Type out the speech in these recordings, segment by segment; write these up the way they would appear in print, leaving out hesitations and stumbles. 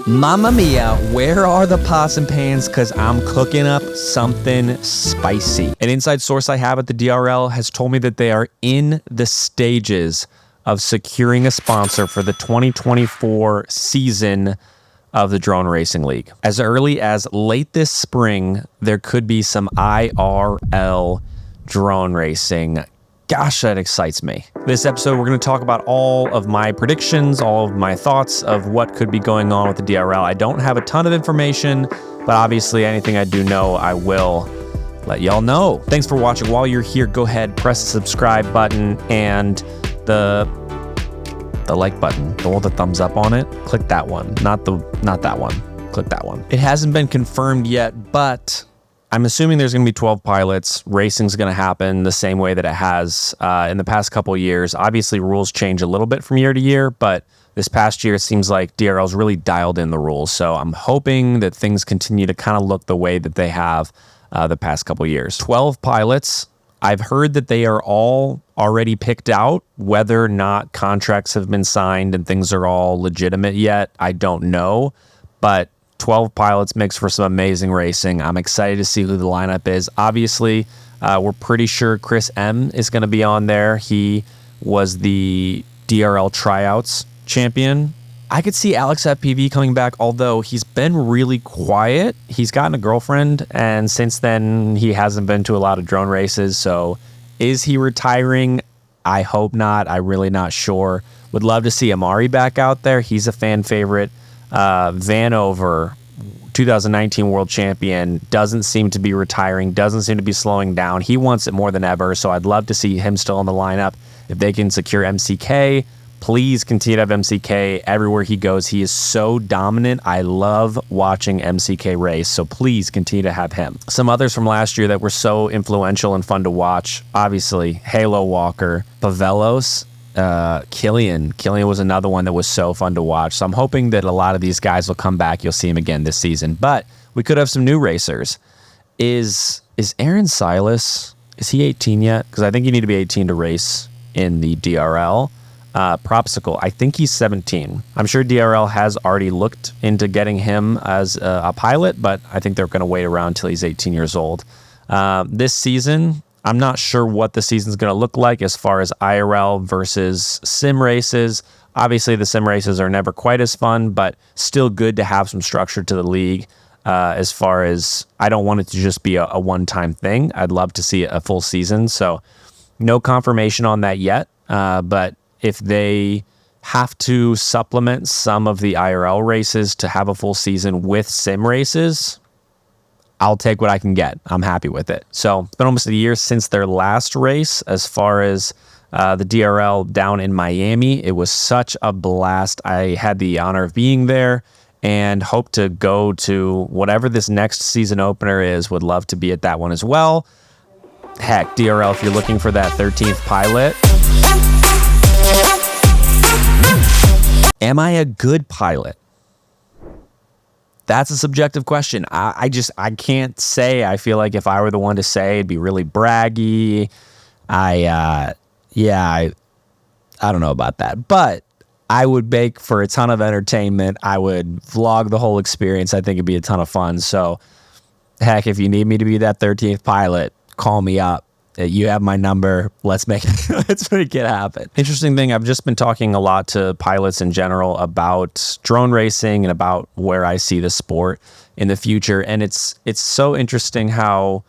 Mamma mia, where are the pots and pans? Because I'm cooking up something spicy. An inside source I have at the DRL has told me that they are in the stages of securing a sponsor for the 2024 season of the Drone Racing League. As early as late this spring, there could be some IRL drone racing. Gosh, that excites me. This episode, we're going to talk about all of my predictions, all of my thoughts of what could be going on with the DRL. I don't have a ton of information, but obviously anything I do know, I will let y'all know. Thanks for watching. While you're here, go ahead, press the subscribe button and the like button, the one with the thumbs up on it. Click that one, not that one. Click that one. It hasn't been confirmed yet, but I'm assuming there's going to be 12 pilots. Racing's going to happen the same way that it has in the past couple of years. Obviously, rules change a little bit from year to year, but this past year, it seems like DRL's really dialed in the rules. So I'm hoping that things continue to kind of look the way that they have the past couple of years. 12 pilots. I've heard that they are all already picked out. Whether or not contracts have been signed and things are all legitimate yet, I don't know. But 12 pilots makes for some amazing racing. I'm excited to see who the lineup is. Obviously, we're pretty sure Chris M is going to be on there. He was the DRL tryouts champion. I could see Alex FPV coming back, although he's been really quiet. He's gotten a girlfriend, and since then, he hasn't been to a lot of drone races. So is he retiring? I hope not. I'm really not sure. Would love to see Amari back out there. He's a fan favorite. Vanover, 2019 world champion, doesn't seem to be retiring, doesn't seem to be slowing down. He wants it more than ever, so I'd love to see him still in the lineup. If they can secure MCK, please continue to have MCK everywhere he goes. He is so dominant. I love watching MCK race, so please continue to have him. Some others from last year that were so influential and fun to watch, obviously, Halo Walker, Pavelos, Killian was another one that was so fun to watch. So I'm hoping that a lot of these guys will come back. You'll see him again this season. But we could have some new racers. Is Aaron Silas, is he 18 yet? Because I think you need to be 18 to race in the DRL. Propsicle, I think he's 17. I'm sure DRL has already looked into getting him as a pilot, but I think they're going to wait around until he's 18 years old. This season, I'm not sure what the season's going to look like as far as IRL versus sim races. Obviously, the sim races are never quite as fun, but still good to have some structure to the league. As far as I don't want it to just be a one-time thing. I'd love to see a full season. So no confirmation on that yet. But if they have to supplement some of the IRL races to have a full season with sim races, I'll take what I can get. I'm happy with it. So it's been almost a year since their last race as far as the DRL down in Miami. It was such a blast. I had the honor of being there and hope to go to whatever this next season opener is. Would love to be at that one as well. Heck, DRL, if you're looking for that 13th pilot. Am I a good pilot? That's a subjective question. I can't say. I feel like if I were the one to say, it'd be really braggy. I don't know about that, but I would make for a ton of entertainment. I would vlog the whole experience. I think it'd be a ton of fun. So heck, if you need me to be that 13th pilot, call me up. You have my number. Let's make it happen. Interesting thing, I've just been talking a lot to pilots in general about drone racing and about where I see the sport in the future. And it's so interesting how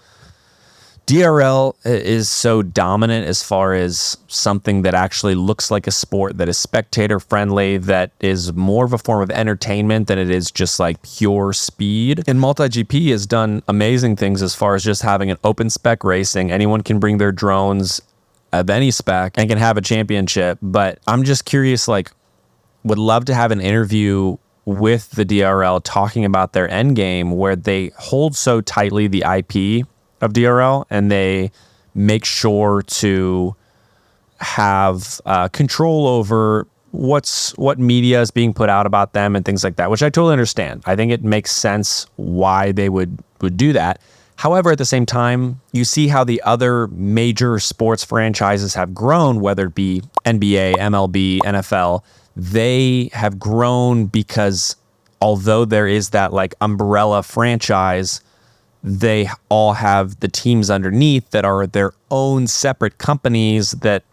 DRL is so dominant as far as something that actually looks like a sport that is spectator friendly, that is more of a form of entertainment than it is just like pure speed. And MultiGP has done amazing things as far as just having an open spec racing. Anyone can bring their drones of any spec and can have a championship. But I'm just curious, like, would love to have an interview with the DRL talking about their end game where they hold so tightly the IP of DRL, and they make sure to have control over what media is being put out about them and things like that, which I totally understand. I think it makes sense why they would do that. However, at the same time, you see how the other major sports franchises have grown, whether it be NBA, MLB, NFL. They have grown because although there is that like umbrella franchise, they all have the teams underneath that are their own separate companies that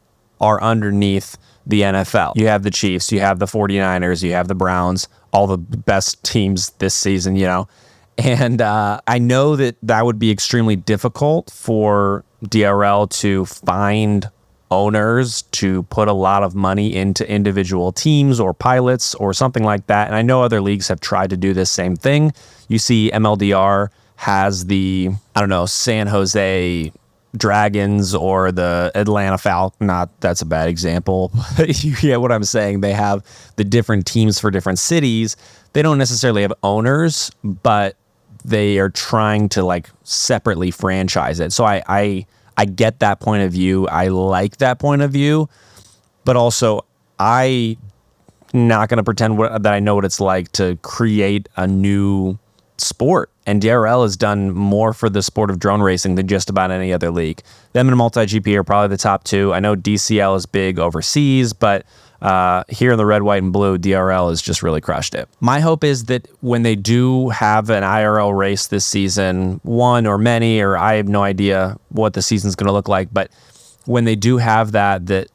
are underneath the NFL. You have the Chiefs, you have the 49ers, you have the Browns, all the best teams this season, you know. And I know that that would be extremely difficult for DRL to find owners to put a lot of money into individual teams or pilots or something like that. And I know other leagues have tried to do this same thing. You see MLDR has the, I don't know, San Jose Dragons or the Atlanta Falcons. Not, that's a bad example. You get what I'm saying. They have the different teams for different cities. They don't necessarily have owners, but they are trying to like separately franchise it. So I get that point of view. I like that point of view, but also I not going to pretend that I know what it's like to create a new sport. And DRL has done more for the sport of drone racing than just about any other league. Them and MultiGP are probably the top two. I know DCL is big overseas, but here in the red, white, and blue, DRL has just really crushed it. My hope is that when they do have an IRL race this season, one or many, or I have no idea what the season's going to look like, but when they do have that, that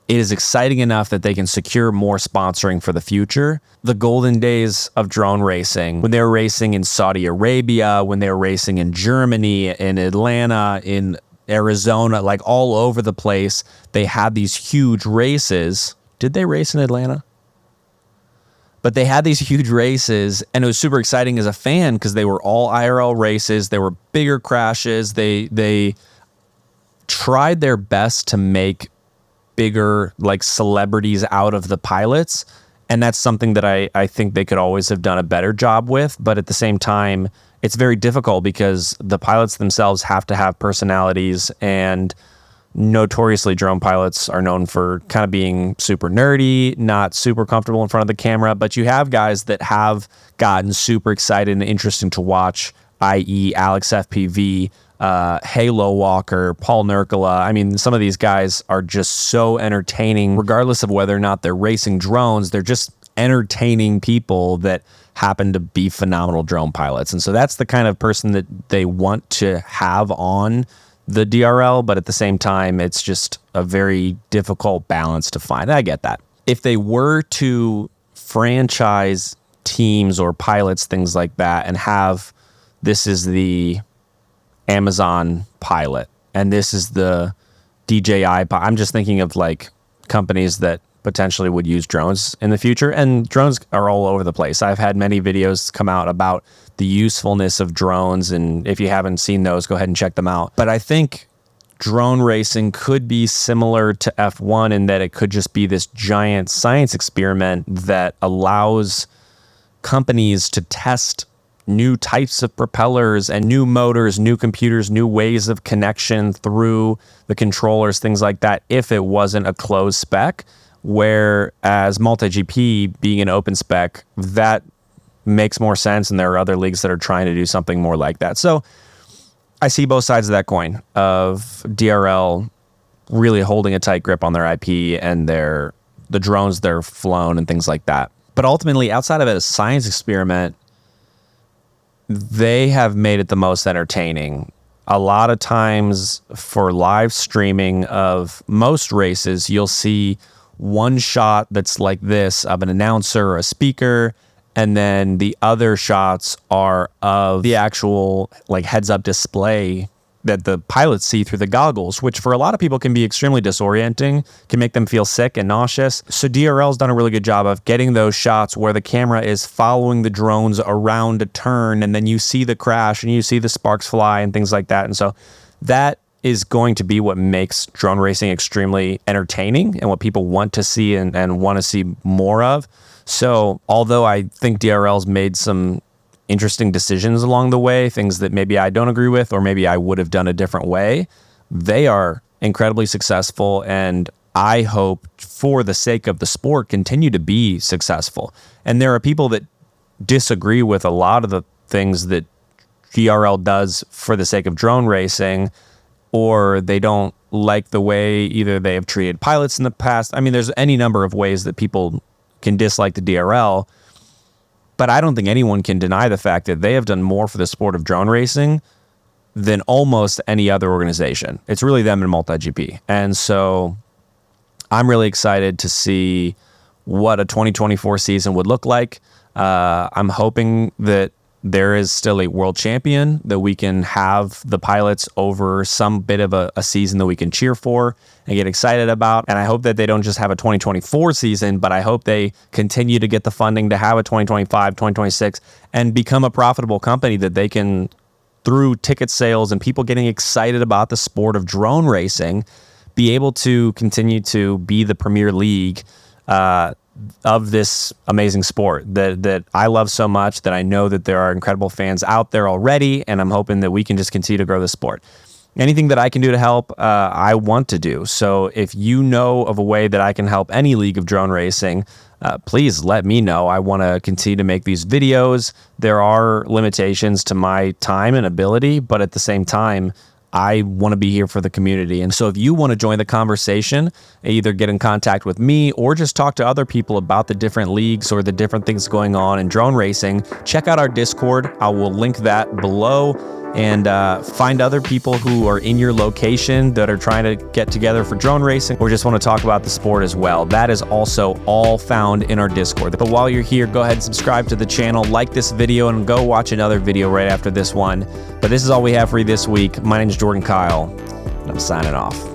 it is exciting enough that they can secure more sponsoring for the future. The golden days of drone racing, when they were racing in Saudi Arabia, when they were racing in Germany, in Atlanta, in Arizona, like all over the place, they had these huge races. Did they race in Atlanta? But they had these huge races, and it was super exciting as a fan because they were all IRL races. They were bigger crashes. They tried their best to make bigger like celebrities out of the pilots, and that's something that I think they could always have done a better job with. But at the same time, it's very difficult because the pilots themselves have to have personalities, and notoriously drone pilots are known for kind of being super nerdy, not super comfortable in front of the camera. But you have guys that have gotten super excited and interesting to watch, i.e. Alex FPV, Halo Walker, Paul Nurkala. I mean, some of these guys are just so entertaining, regardless of whether or not they're racing drones. They're just entertaining people that happen to be phenomenal drone pilots. And so that's the kind of person that they want to have on the DRL, but at the same time, it's just a very difficult balance to find. I get that. If they were to franchise teams or pilots, things like that, and have, this is the Amazon pilot, and this is the DJI pilot. I'm just thinking of like companies that potentially would use drones in the future, and drones are all over the place. I've had many videos come out about the usefulness of drones, and if you haven't seen those, go ahead and check them out. But I think drone racing could be similar to F1 in that it could just be this giant science experiment that allows companies to test new types of propellers and new motors, new computers, new ways of connection through the controllers, things like that, if it wasn't a closed spec. Whereas MultiGP being an open spec, that makes more sense, and there are other leagues that are trying to do something more like that. So I see both sides of that coin of DRL really holding a tight grip on their IP and the drones they're flown and things like that. But ultimately, outside of a science experiment, they have made it the most entertaining. A lot of times for live streaming of most races, you'll see one shot that's like this of an announcer or a speaker, and then the other shots are of the actual like heads-up display that the pilots see through the goggles, which for a lot of people can be extremely disorienting, can make them feel sick and nauseous. So DRL's done a really good job of getting those shots where the camera is following the drones around a turn, and then you see the crash and you see the sparks fly and things like that. And so that is going to be what makes drone racing extremely entertaining and what people want to see and want to see more of. So although I think DRL's made some interesting decisions along the way, things that maybe I don't agree with or maybe I would have done a different way, they are incredibly successful, and I hope for the sake of the sport continue to be successful. And there are people that disagree with a lot of the things that DRL does for the sake of drone racing, or they don't like the way either they have treated pilots in the past. I mean, there's any number of ways that people can dislike the DRL. But I don't think anyone can deny the fact that they have done more for the sport of drone racing than almost any other organization. It's really them and MultiGP. And so I'm really excited to see what a 2024 season would look like. I'm hoping that there is still a world champion, that we can have the pilots over some bit of a season that we can cheer for and get excited about. And I hope that they don't just have a 2024 season, but I hope they continue to get the funding to have a 2025, 2026, and become a profitable company that they can, through ticket sales and people getting excited about the sport of drone racing, be able to continue to be the premier league of this amazing sport that I love so much, that I know that there are incredible fans out there already, and I'm hoping that we can just continue to grow the sport. Anything that I can do to help, I want to do. So if you know of a way that I can help any league of drone racing, please let me know. I want to continue to make these videos. There are limitations to my time and ability, but at the same time, I want to be here for the community. And so if you want to join the conversation, either get in contact with me or just talk to other people about the different leagues or the different things going on in drone racing, check out our Discord. I will link that below, and find other people who are in your location that are trying to get together for drone racing or just want to talk about the sport as well. That is also all found in our Discord. But while you're here, go ahead and subscribe to the channel, like this video, and go watch another video right after this one. But this is all we have for you this week. My name is Jordan Kyle, and I'm signing off.